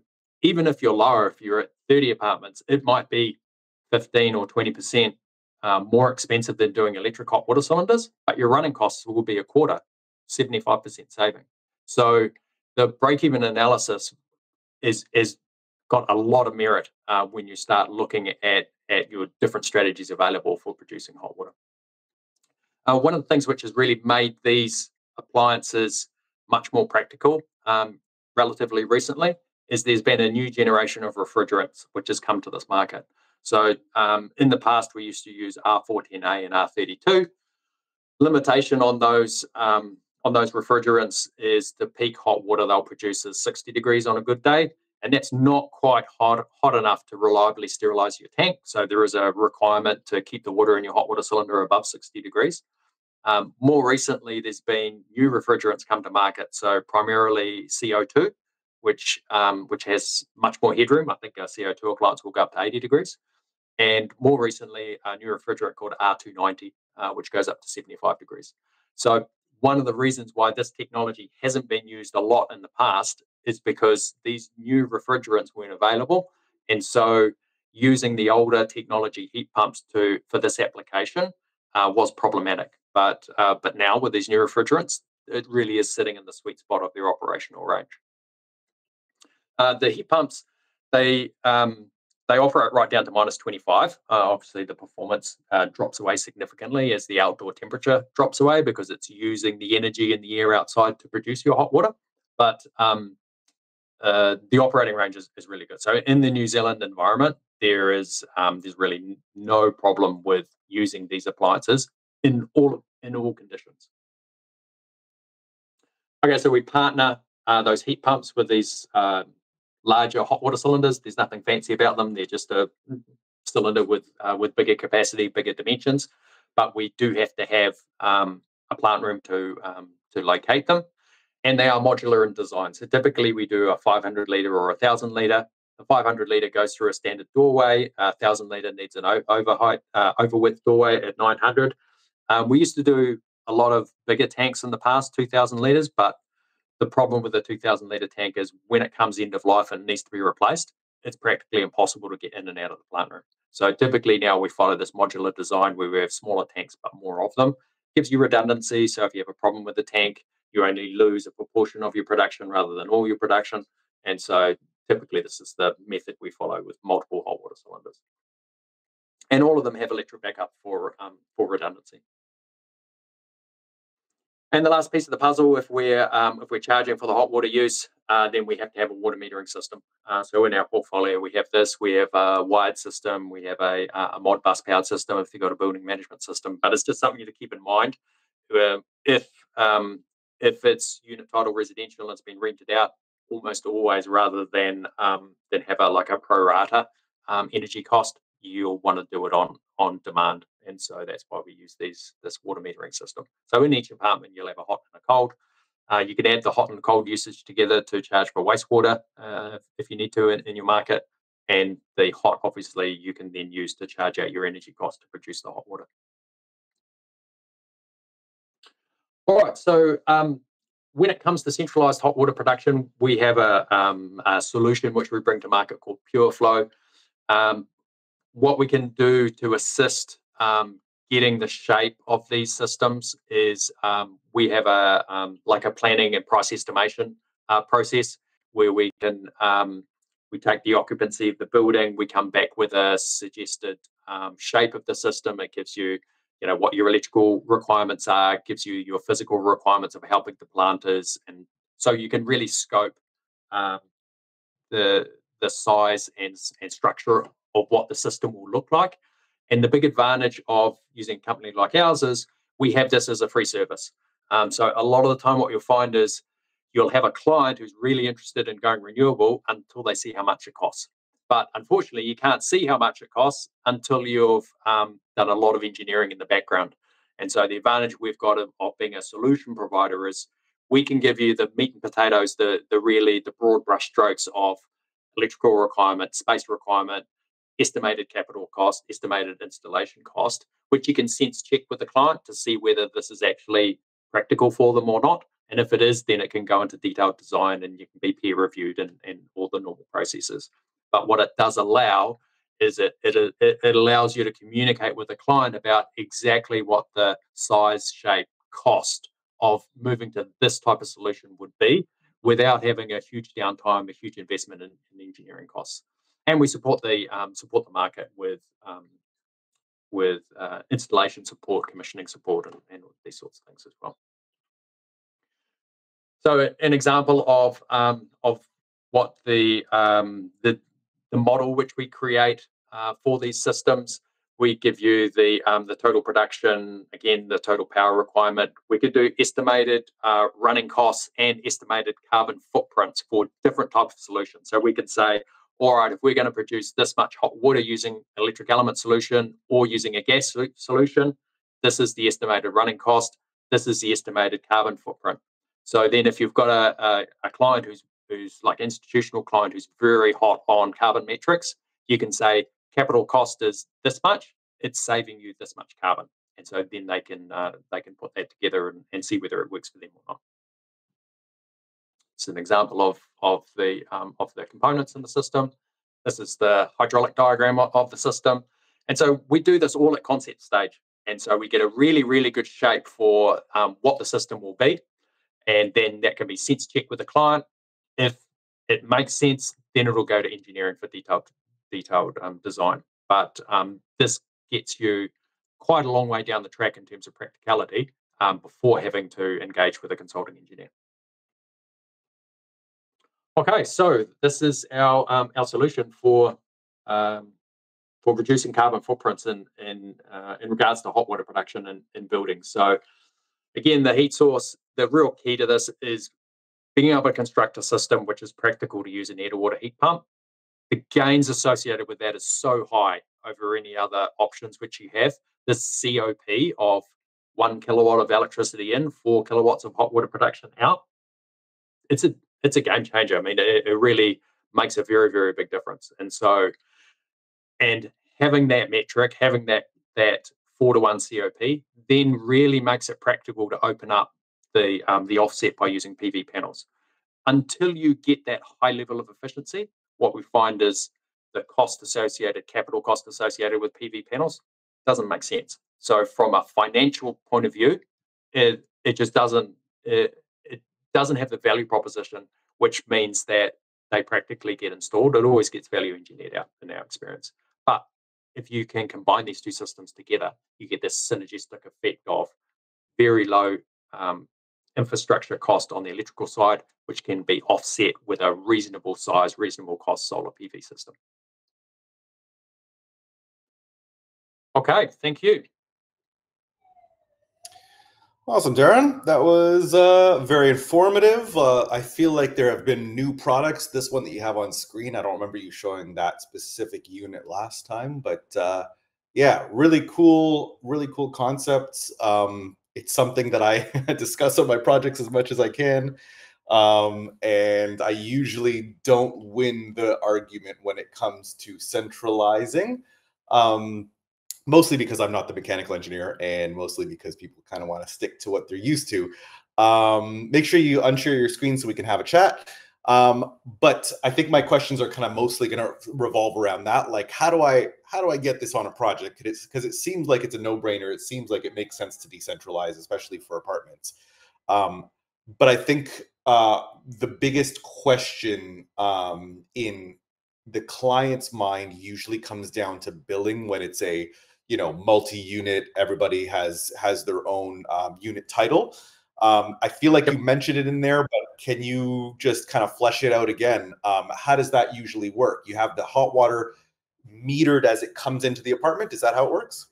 Speaker 2: even if you're lower, if you're at 30 apartments, it might be 15 or 20% more expensive than doing electric hot water cylinders, but your running costs will be a quarter, 75% saving. So the break-even analysis is got a lot of merit when you start looking at your different strategies available for producing hot water. One of the things which has really made these appliances much more practical relatively recently is there's been a new generation of refrigerants which has come to this market. So in the past, we used to use R410A and R32. Limitation on those refrigerants is the peak hot water they'll produce is 60 degrees on a good day, and that's not quite hot enough to reliably sterilize your tank. So there is a requirement to keep the water in your hot water cylinder above 60 degrees. More recently, there's been new refrigerants come to market, so primarily CO2, which has much more headroom. I think a CO2 appliance will go up to 80 degrees. And more recently, a new refrigerant called R290, which goes up to 75 degrees. So one of the reasons why this technology hasn't been used a lot in the past is because these new refrigerants weren't available. And so using the older technology heat pumps for this application was problematic. But now with these new refrigerants, it really is sitting in the sweet spot of their operational range. The heat pumps, they operate right down to minus 25. Obviously, the performance drops away significantly as the outdoor temperature drops away because it's using the energy in the air outside to produce your hot water. But the operating range is really good. So in the New Zealand environment, there's really no problem with using these appliances in all conditions. Okay, so we partner those heat pumps with these larger hot water cylinders. There's nothing fancy about them. They're just a cylinder with bigger capacity, bigger dimensions. But we do have to have a plant room to locate them, and they are modular in design. So typically we do a 500 litre or a 1,000 litre. The 500 litre goes through a standard doorway. 1,000 litre needs an over width doorway at 900. We used to do a lot of bigger tanks in the past, 2,000 litres, but the problem with a 2,000 litre tank is when it comes end of life and needs to be replaced, it's practically impossible to get in and out of the plant room. So typically now we follow this modular design where we have smaller tanks but more of them. Gives you redundancy, so if you have a problem with the tank, you only lose a proportion of your production rather than all your production. And so typically this is the method we follow with multiple hot water cylinders. And all of them have electric backup for redundancy. And the last piece of the puzzle, if we're charging for the hot water use, then we have to have a water metering system. So in our portfolio, we have this. We have a wired system. We have a Modbus powered system if you've got a building management system. But it's just something to keep in mind. If it's unit title residential and it's been rented out, almost always rather than have a pro rata energy cost, you'll want to do it on demand. And so that's why we use this water metering system. So in each apartment, you'll have a hot and a cold. You can add the hot and cold usage together to charge for wastewater if you need to in your market. And the hot, obviously, you can then use to charge out your energy cost to produce the hot water. All right, so when it comes to centralized hot water production, we have a solution which we bring to market called PureFlow. What we can do to assist getting the shape of these systems is we have a planning and price estimation process where we can we take the occupancy of the building, we come back with a suggested shape of the system. It gives you what your electrical requirements are, gives you your physical requirements of how big the plant is, and so you can really scope the size and structure of what the system will look like. And the big advantage of using a company like ours is we have this as a free service. So a lot of the time what you'll find is you'll have a client who's really interested in going renewable until they see how much it costs. But unfortunately, you can't see how much it costs until you've done a lot of engineering in the background. And so the advantage we've got of being a solution provider is we can give you the meat and potatoes, the broad brush strokes of electrical requirement, space requirement, estimated capital cost, estimated installation cost, which you can sense check with the client to see whether this is actually practical for them or not. And if it is, then it can go into detailed design and you can be peer reviewed and all the normal processes. But what it does allow is it allows you to communicate with the client about exactly what the size, shape, cost of moving to this type of solution would be, without having a huge downtime, a huge investment in engineering costs. And we support the market with installation support, commissioning support, and these sorts of things as well. So an example of what the model which we create for these systems, we give you the total production, again, the total power requirement. We could do estimated running costs and estimated carbon footprints for different types of solutions. So we could say, all right, if we're going to produce this much hot water using electric element solution or using a gas solution, this is the estimated running cost. This is the estimated carbon footprint. So then if you've got a client who's like institutional client who's very hot on carbon metrics, you can say capital cost is this much, it's saving you this much carbon. And so then they can put that together and see whether it works for them or not. It's an example of the components in the system. This is the hydraulic diagram of the system. And so we do this all at concept stage. And so we get a really, really good shape for what the system will be. And then that can be sense checked with the client. If it makes sense, then it'll go to engineering for detailed design. But this gets you quite a long way down the track in terms of practicality before having to engage with a consulting engineer. Okay, so this is our solution for reducing carbon footprints in regards to hot water production in buildings. So again, the heat source, the real key to this is being able to construct a system which is practical to use an air-to-water heat pump. The gains associated with that is so high over any other options which you have. This COP of 1 kilowatt of electricity in, 4 kilowatts of hot water production out, it's a game changer. I mean, it really makes a very, very big difference. And so, and having that metric, having that 4-to-1 COP, then really makes it practical to open up the offset by using PV panels. Until you get that high level of efficiency, what we find is the capital cost associated with PV panels doesn't make sense. So from a financial point of view, it just doesn't have the value proposition, which means that they practically get installed. It always gets value engineered out in our experience. But if you can combine these two systems together, you get this synergistic effect of very low infrastructure cost on the electrical side, which can be offset with a reasonable size, reasonable cost solar PV system. Okay, thank you.
Speaker 1: Awesome, Darren. That was very informative. I feel like there have been new products. This one that you have on screen, I don't remember you showing that specific unit last time, but yeah, really cool concepts. It's something that I discuss on my projects as much as I can. And I usually don't win the argument when it comes to centralizing. Mostly because I'm not the mechanical engineer and mostly because people kind of want to stick to what they're used to. Make sure you unshare your screen so we can have a chat. But I think my questions are kind of mostly going to revolve around that. Like, how do I get this on a project? Because it seems like it's a no-brainer. It seems like it makes sense to decentralize, especially for apartments. But I think the biggest question in the client's mind usually comes down to billing when it's a multi-unit, everybody has their own unit title. I feel like you mentioned it in there, but can you just kind of flesh it out again? How does that usually work? You have the hot water metered as it comes into the apartment. Is that how it works?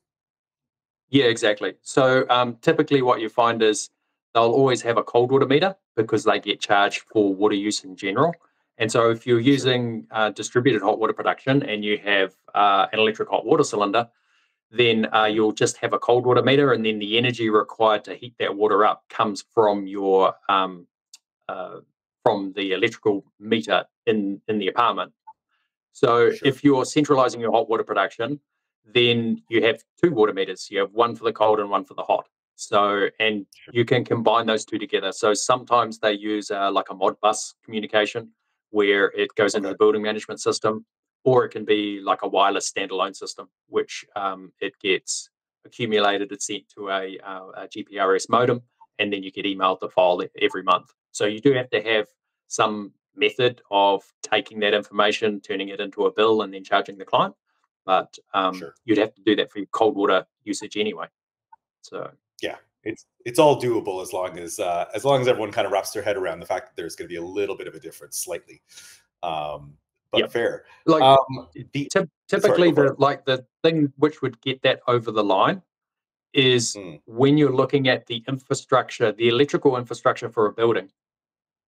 Speaker 2: Yeah, exactly. So typically what you find is they'll always have a cold water meter because they get charged for water use in general. And so if you're using distributed hot water production and you have an electric hot water cylinder, then you'll just have a cold water meter, and then the energy required to heat that water up comes from your from the electrical meter in the apartment. So if you're centralizing your hot water production, then you have two water meters. You have one for the cold and one for the hot. So, and you can combine those two together. So sometimes they use like a Modbus communication where it goes into the building management system, or it can be like a wireless standalone system, which it gets accumulated, it's sent to a GPRS modem, and then you get emailed the file every month. So you do have to have some method of taking that information, turning it into a bill, and then charging the client. But you'd have to do that for your cold water usage anyway. So
Speaker 1: yeah, it's all doable as long as everyone kind of wraps their head around the fact that there's going to be a little bit of a difference, slightly. But fair.
Speaker 2: Like
Speaker 1: sorry,
Speaker 2: typically, the thing which would get that over the line is when you're looking at the infrastructure, the electrical infrastructure for a building.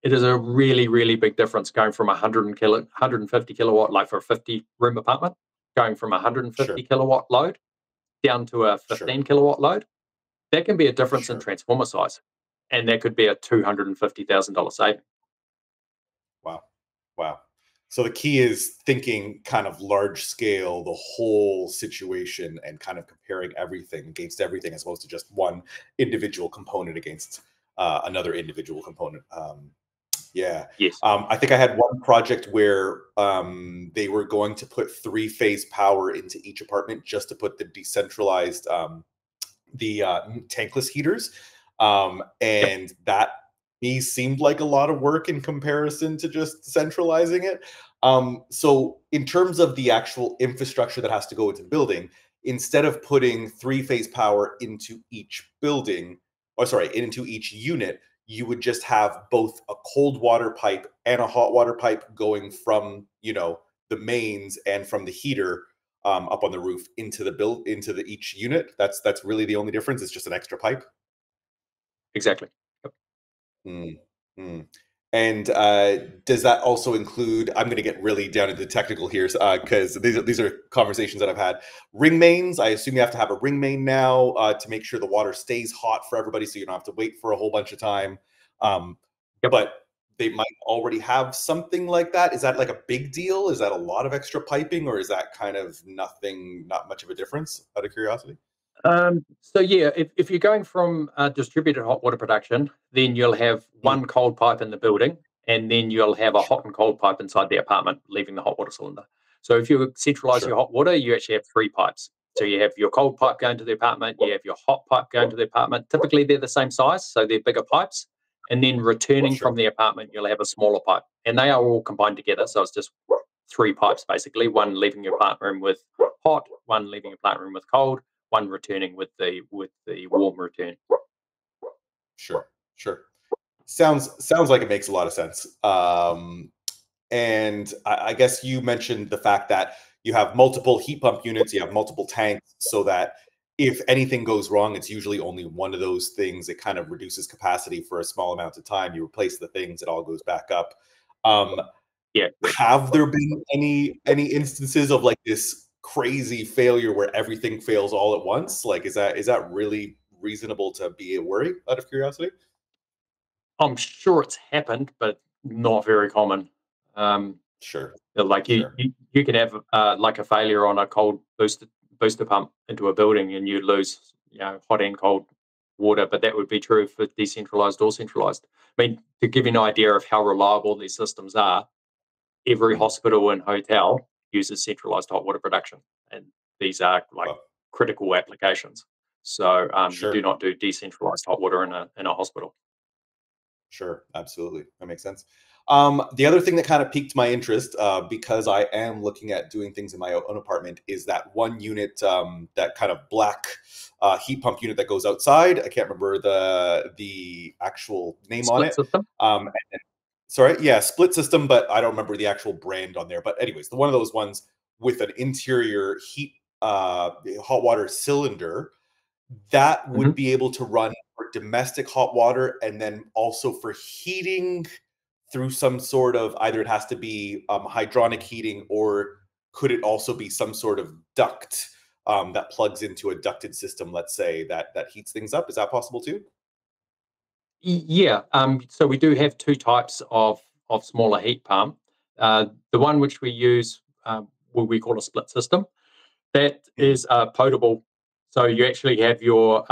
Speaker 2: It is a really, really big difference going from 150 kilowatt, like for a 50-room apartment, going from 150 kilowatt load down to a 15 kilowatt load. That can be a difference in transformer size, and that could be a $250,000 saving.
Speaker 1: Wow. So the key is thinking kind of large scale, the whole situation, and kind of comparing everything against everything, as opposed to just one individual component against another individual component.
Speaker 2: Yes.
Speaker 1: I think I had one project where they were going to put 3-phase power into each apartment just to put the decentralized tankless heaters, and that seemed like a lot of work in comparison to just centralizing it. So in terms of the actual infrastructure that has to go into the building, instead of putting 3-phase power into each building, into each unit, you would just have both a cold water pipe and a hot water pipe going from, the mains and from the heater up on the roof into each unit. That's really the only difference. It's just an extra pipe.
Speaker 2: Exactly.
Speaker 1: And does that also include, I'm going to get really down into technical here because these are conversations that I've had, ring mains? I assume you have to have a ring main now to make sure the water stays hot for everybody, so you don't have to wait for a whole bunch of time. But they might already have something like that. Is that like a big deal? Is that a lot of extra piping, or is that kind of not much of a difference, out of curiosity?
Speaker 2: So yeah, if you're going from distributed hot water production, then you'll have one cold pipe in the building, and then you'll have a hot and cold pipe inside the apartment, leaving the hot water cylinder. So if you centralize your hot water, you actually have 3 pipes. So you have your cold pipe going to the apartment, you have your hot pipe going to the apartment. Typically, they're the same size, so they're bigger pipes. And then returning from the apartment, you'll have a smaller pipe, and they are all combined together. So it's just 3 pipes basically: one leaving your plant room with hot, one leaving your plant room with cold, one returning with the warm return.
Speaker 1: Sure. Sounds like it makes a lot of sense. And I guess you mentioned the fact that you have multiple heat pump units, you have multiple tanks, so that if anything goes wrong, it's usually only one of those things. It kind of reduces capacity for a small amount of time. You replace the things, it all goes back up. Have there been any instances of like this crazy failure where everything fails all at once? Like, is that really reasonable to be a worry, out of curiosity?
Speaker 2: I'm sure it's happened, but not very common.
Speaker 1: Sure.
Speaker 2: Like you can have like a failure on a cold booster pump into a building, and you lose hot and cold water. But that would be true for decentralized or centralized. I mean, to give you an idea of how reliable these systems are, every hospital and hotel uses centralized hot water production, and these are like critical applications. So you do not do decentralized hot water in a hospital.
Speaker 1: Sure, absolutely, that makes sense. The other thing that kind of piqued my interest, because I am looking at doing things in my own apartment, is that one unit, that kind of black heat pump unit that goes outside. I can't remember the actual name on it.
Speaker 2: System?
Speaker 1: Sorry, yeah, split system, but I don't remember the actual brand on there. But anyways, one of those ones with an interior hot water cylinder that would be able to run for domestic hot water, and then also for heating through some sort of, either it has to be hydronic heating, or could it also be some sort of duct that plugs into a ducted system, let's say, that heats things up? Is that possible too?
Speaker 2: Yeah. So we do have 2 types of smaller heat pump. The one which we use, what we call a split system, that is potable. So you actually have your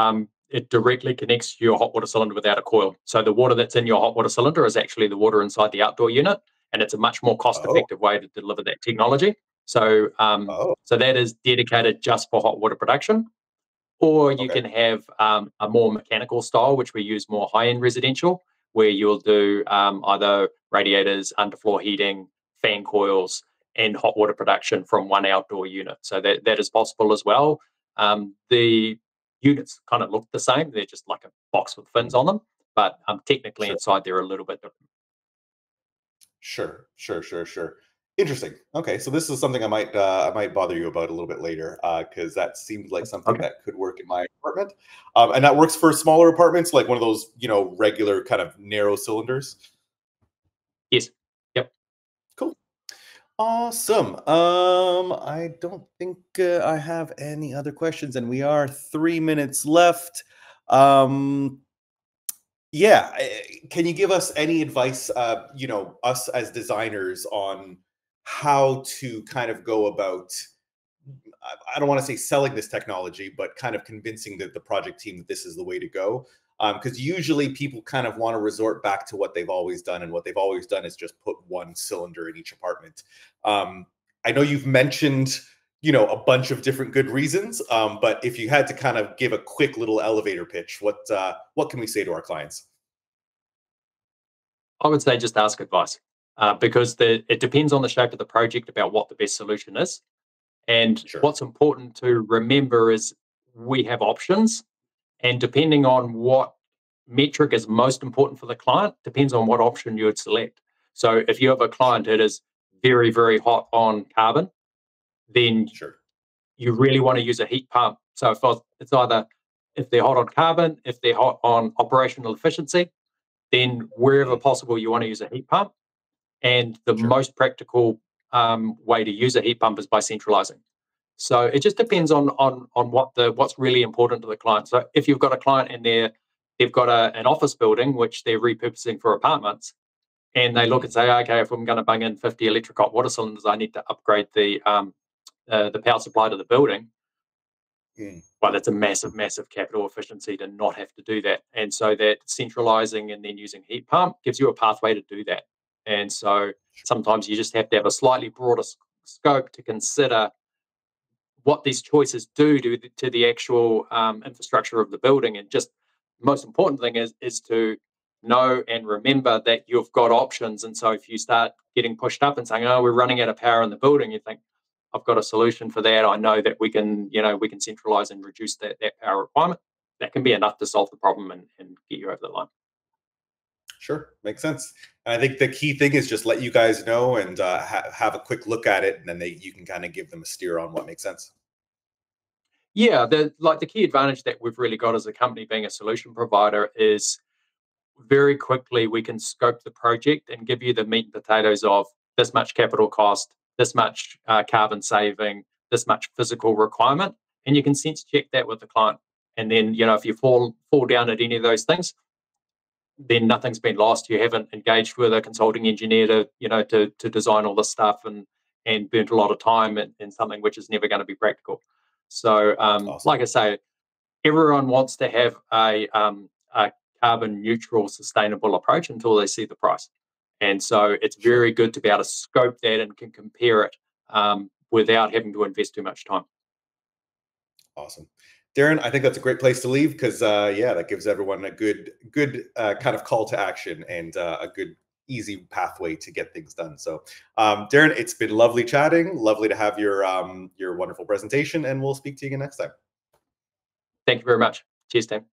Speaker 2: it directly connects to your hot water cylinder without a coil. So the water that's in your hot water cylinder is actually the water inside the outdoor unit, and it's a much more
Speaker 1: Oh,
Speaker 2: cost-effective way to deliver that technology. So,
Speaker 1: oh,
Speaker 2: so that is dedicated just for hot water production. Or you
Speaker 1: okay.
Speaker 2: can have a more mechanical style, which we use more high-end residential, where you'll do either radiators, underfloor heating, fan coils, and hot water production from one outdoor unit. So that is possible as well. The units kind of look the same; they're just like a box with fins
Speaker 1: Mhm.
Speaker 2: on them, but technically
Speaker 1: Sure.
Speaker 2: inside they're a little bit different.
Speaker 1: Sure, sure, sure, sure. Interesting. Okay, so this is something I might bother you about a little bit later because that seemed like something
Speaker 2: Okay.
Speaker 1: that could work in my apartment, and that works for smaller apartments, like one of those regular kind of narrow cylinders.
Speaker 2: Yes. Yep.
Speaker 1: Cool. Awesome. I don't think I have any other questions, and we are 3 minutes left. Um, Yeah, can you give us any advice, us as designers on how to kind of go about, I don't want to say selling this technology, but kind of convincing the project team that this is the way to go? Because usually people kind of want to resort back to what they've always done, and what they've always done is just put one cylinder in each apartment. Um, I know you've mentioned, a bunch of different good reasons, but if you had to kind of give a quick little elevator pitch, what can we say to our clients?
Speaker 2: I would say just ask advice because it depends on the shape of the project about what the best solution is. And
Speaker 1: Sure.
Speaker 2: what's important to remember is we have options, and depending on what metric is most important for the client, depends on what option you would select. So if you have a
Speaker 1: Sure.
Speaker 2: client that is very, very hot on carbon, then
Speaker 1: Sure.
Speaker 2: you really want to use a heat pump. So it's either if they're hot on carbon, if they're hot on operational efficiency, then wherever
Speaker 1: Mm,
Speaker 2: possible, you want to use a heat pump. And the
Speaker 1: sure.
Speaker 2: most practical way to use a heat pump is by centralizing. So it just
Speaker 1: Sure.
Speaker 2: depends on what's really important to the client. So if you've got a client and they've got an office building which they're repurposing for apartments, and they look
Speaker 1: Mm,
Speaker 2: and say, okay, if I'm going to bung in 50 electric hot water cylinders, I need to upgrade the power supply to the building.
Speaker 1: mm,
Speaker 2: Well, that's a massive, massive capital efficiency to not have to do that. And so that centralizing and then using heat pump gives you a pathway to do that. And so sometimes you just have to have a slightly broader scope to consider what these choices do to the actual infrastructure of the building. And just the most important thing is to know and remember that you've got options. And so if you start getting pushed up and saying, "Oh, we're running out of power in the building," you think, "I've got a solution for that. I know that we can centralize and reduce that power requirement." That can be enough to solve the problem and get you over the line.
Speaker 1: sure. Makes sense. And I think the key thing is just let you guys know and have a quick look at it, and then you can kind of give them a steer on what makes sense.
Speaker 2: Yeah, the key advantage that we've really got as a company being a solution provider is very quickly we can scope the project and give you the meat and potatoes of this much capital cost, this much carbon saving, this much physical requirement, and you can sense check that with the client. And then if you fall down at any of those things, then nothing's been lost. You haven't engaged with a consulting engineer to design all this stuff and burnt a lot of time in something which is never going to be practical. So,
Speaker 1: Awesome.
Speaker 2: like I say, everyone wants to have a carbon neutral, sustainable approach until they see the price. And so it's
Speaker 1: Sure.
Speaker 2: very good to be able to scope that and can compare it without having to invest too much time.
Speaker 1: Awesome. Darren, I think that's a great place to leave because, yeah, that gives everyone a good kind of call to action and a good, easy pathway to get things done. So, Darren, it's been lovely chatting. Lovely to have your wonderful presentation, and we'll speak to you again next time.
Speaker 2: Thank you very much. Cheers, team.